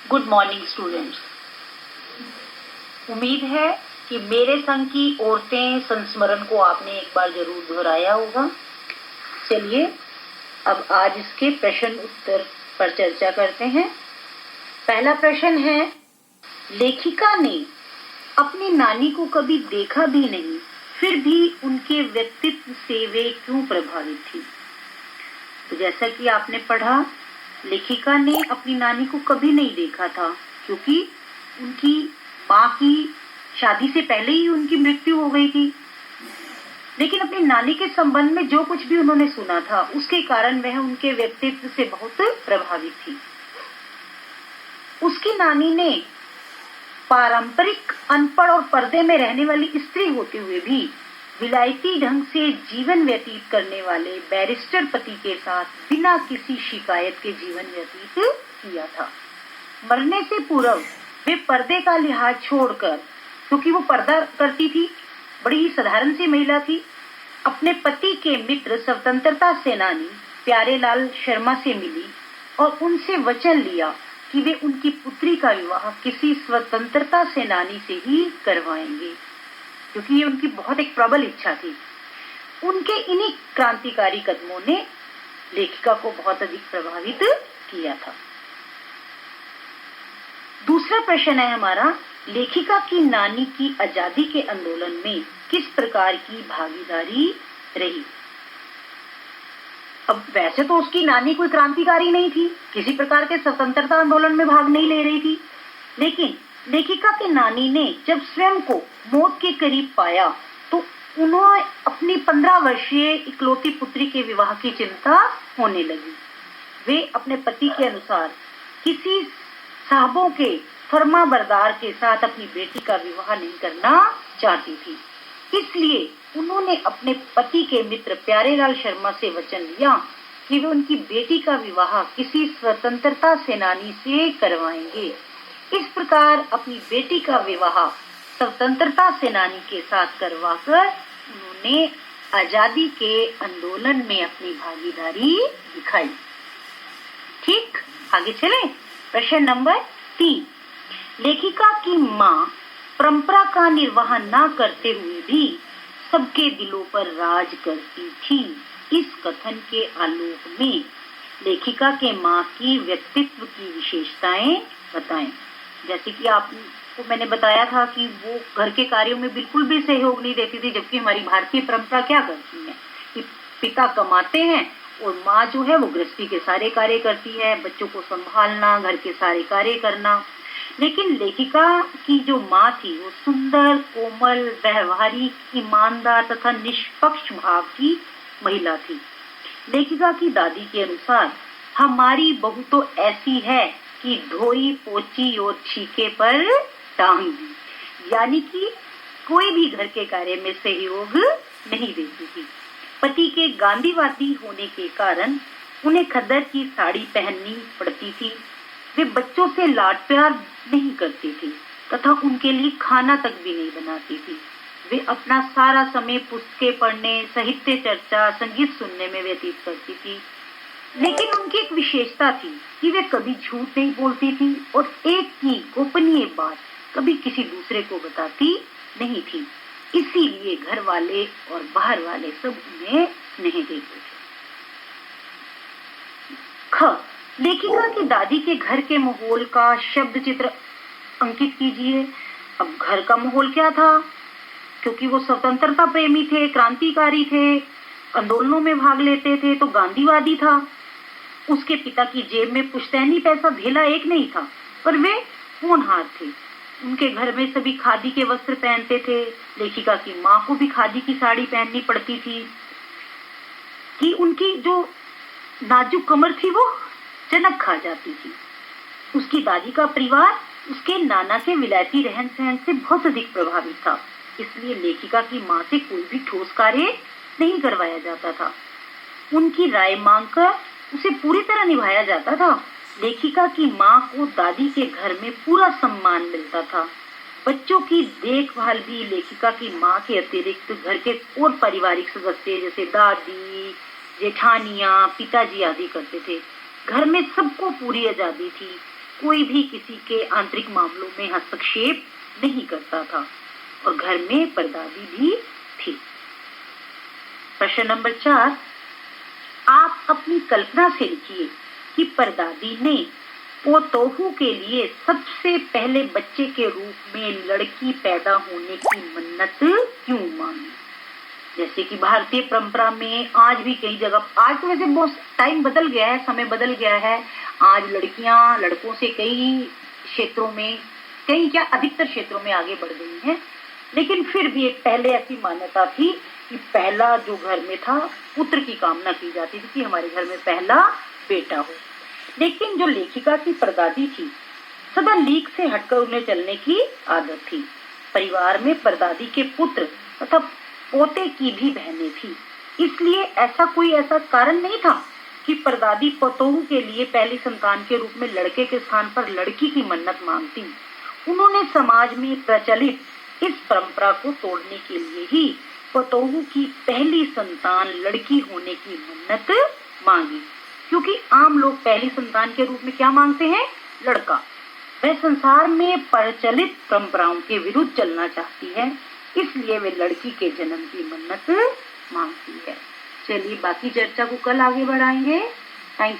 Good morning students. उम्मीद है कि मेरे संग की औरतें संस्मरण को आपने एक बार जरूर दोहराया होगा। चलिए अब आज इसके प्रश्न उत्तर पर चर्चा करते हैं। पहला प्रश्न है, लेखिका ने अपनी नानी को कभी देखा भी नहीं, फिर भी उनके व्यक्तित्व से वे क्यों प्रभावित थी? तो जैसा कि आपने पढ़ा, लेखिका ने अपनी नानी को कभी नहीं देखा था क्योंकि उनकी माँ की शादी से पहले ही उनकी मृत्यु हो गई थी। लेकिन अपनी नानी के संबंध में जो कुछ भी उन्होंने सुना था उसके कारण वह उनके व्यक्तित्व से बहुत प्रभावित थी। उसकी नानी ने पारंपरिक अनपढ़ और पर्दे में रहने वाली स्त्री होते हुए भी विलायती ढंग से जीवन व्यतीत करने वाले बैरिस्टर पति के साथ बिना किसी शिकायत के जीवन व्यतीत किया था। मरने से पूर्व वे पर्दे का लिहाज छोड़कर, क्योंकि वो पर्दा करती थी, बड़ी ही साधारण सी महिला थी, अपने पति के मित्र स्वतंत्रता सेनानी प्यारेलाल शर्मा से मिली और उनसे वचन लिया कि वे उनकी पुत्री का विवाह किसी स्वतंत्रता सेनानी से ही करवाएंगे, क्योंकि ये उनकी बहुत एक प्रबल इच्छा थी। उनके इन्हीं क्रांतिकारी कदमों ने लेखिका को बहुत अधिक प्रभावित किया था। दूसरा प्रश्न है हमारा, लेखिका की नानी की आजादी के आंदोलन में किस प्रकार की भागीदारी रही? अब वैसे तो उसकी नानी कोई क्रांतिकारी नहीं थी, किसी प्रकार के स्वतंत्रता आंदोलन में भाग नहीं ले रही थी, लेकिन लेखिका के नानी ने जब स्वयं को मौत के करीब पाया तो उन्हें अपनी 15 वर्षीय इकलौती पुत्री के विवाह की चिंता होने लगी। वे अपने पति के अनुसार किसी साहबों के फर्माबरदार के साथ अपनी बेटी का विवाह नहीं करना चाहती थी। इसलिए उन्होंने अपने पति के मित्र प्यारेलाल शर्मा से वचन लिया कि वे उनकी बेटी का विवाह किसी स्वतंत्रता सेनानी से करवाएंगे। इस प्रकार अपनी बेटी का विवाह स्वतंत्रता सेनानी के साथ करवाकर उन्होंने आजादी के आंदोलन में अपनी भागीदारी दिखाई। ठीक, आगे चलें। प्रश्न नंबर 3, लेखिका की मां परंपरा का निर्वाह न करते हुए भी सबके दिलों पर राज करती थी। इस कथन के आलोक में लेखिका के मां की व्यक्तित्व की विशेषताएं बताएं। जैसे कि आपको मैंने बताया था कि वो घर के कार्यों में बिल्कुल भी सहयोग नहीं देती थी, जबकि हमारी भारतीय परंपरा क्या करती है कि पिता कमाते हैं और माँ जो है वो गृहस्थी के सारे कार्य करती है, बच्चों को संभालना, घर के सारे कार्य करना। लेकिन लेखिका की जो माँ थी वो सुंदर, कोमल, व्यवहारिक, ईमानदार तथा निष्पक्ष भाव की महिला थी। लेखिका की दादी के अनुसार हमारी बहू तो ऐसी है कि ढोई पोची और छीके पर टांग दी, यानी कि कोई भी घर के कार्य में सहयोग नहीं देती थी। पति के गांधीवादी होने के कारण उन्हें खद्दर की साड़ी पहननी पड़ती थी। वे बच्चों से लाड प्यार नहीं करती थी तथा उनके लिए खाना तक भी नहीं बनाती थी। वे अपना सारा समय पुस्तकें पढ़ने, साहित्य चर्चा, संगीत सुनने में व्यतीत करती थी। लेकिन उनकी एक विशेषता थी कि वे कभी झूठ नहीं बोलती थी और एक की गोपनीय बात कभी किसी दूसरे को बताती नहीं थी। इसीलिए घर वाले और बाहर वाले सब उन्हें स्नेह देते थे। ख, लेखिका की दादी के घर के माहौल का शब्द चित्र अंकित कीजिए। अब घर का माहौल क्या था? क्योंकि वो स्वतंत्रता प्रेमी थे, क्रांतिकारी थे, आंदोलनों में भाग लेते थे, तो गांधीवादी था। उसके पिता की जेब में पुश्तैनी पैसा धेला एक नहीं था, पर वे होनहार थे। उनके घर में सभी खादी के वस्त्र पहनते थे। लेखिका की माँ को भी खादी की साड़ी पहननी पड़ती थी कि उनकी जो नाजुक कमर थी वो चनक खा जाती थी। उसकी दादी का परिवार उसके नाना के विलायती रहन सहन से बहुत अधिक प्रभावित था, इसलिए लेखिका की माँ से कोई भी ठोस कार्य नहीं करवाया जाता था। उनकी राय मांगकर उसे पूरी तरह निभाया जाता था। लेखिका की माँ को दादी के घर में पूरा सम्मान मिलता था। बच्चों की देखभाल भी लेखिका की माँ के अतिरिक्त घर के और पारिवारिक सदस्य जैसे दादी, जेठानियाँ, पिताजी आदि करते थे। घर में सबको पूरी आजादी थी। कोई भी किसी के आंतरिक मामलों में हस्तक्षेप नहीं करता था और घर में परदादी भी थी। प्रश्न नंबर 4, आप अपनी कल्पना से लिखिए कि परदादी ने पोतोहू के लिए सबसे पहले बच्चे के रूप में लड़की पैदा होने की मन्नत क्यों मांगी। जैसे कि भारतीय परंपरा में आज भी कई जगह, आज तो वैसे बहुत टाइम बदल गया है, समय बदल गया है, आज लड़कियां लड़कों से कई क्षेत्रों में, कई क्या अधिकतर क्षेत्रों में आगे बढ़ गई हैं, लेकिन फिर भी एक पहले ऐसी मान्यता थी कि पहला जो घर में था पुत्र की कामना की जाती थी कि हमारे घर में पहला बेटा हो। लेकिन जो लेखिका की परदादी थी, सदा लीक से हटकर उन्हें चलने की आदत थी। परिवार में परदादी के पुत्र तथा पोते की भी बहनें थी, इसलिए ऐसा कारण नहीं था कि परदादी पोतोहू के लिए पहली संतान के रूप में लड़के के स्थान पर लड़की की मन्नत मांगती। उन्होंने समाज में प्रचलित इस परंपरा को तोड़ने के लिए ही पोतोहू की पहली संतान लड़की होने की मन्नत मांगी, क्योंकि आम लोग पहली संतान के रूप में क्या मांगते हैं, लड़का। वह संसार में प्रचलित परंपराओं के विरुद्ध चलना चाहती है, इसलिए वे लड़की के जन्म की मन्नत मांगती है। चलिए बाकी चर्चा को कल आगे बढ़ाएंगे। Thank you.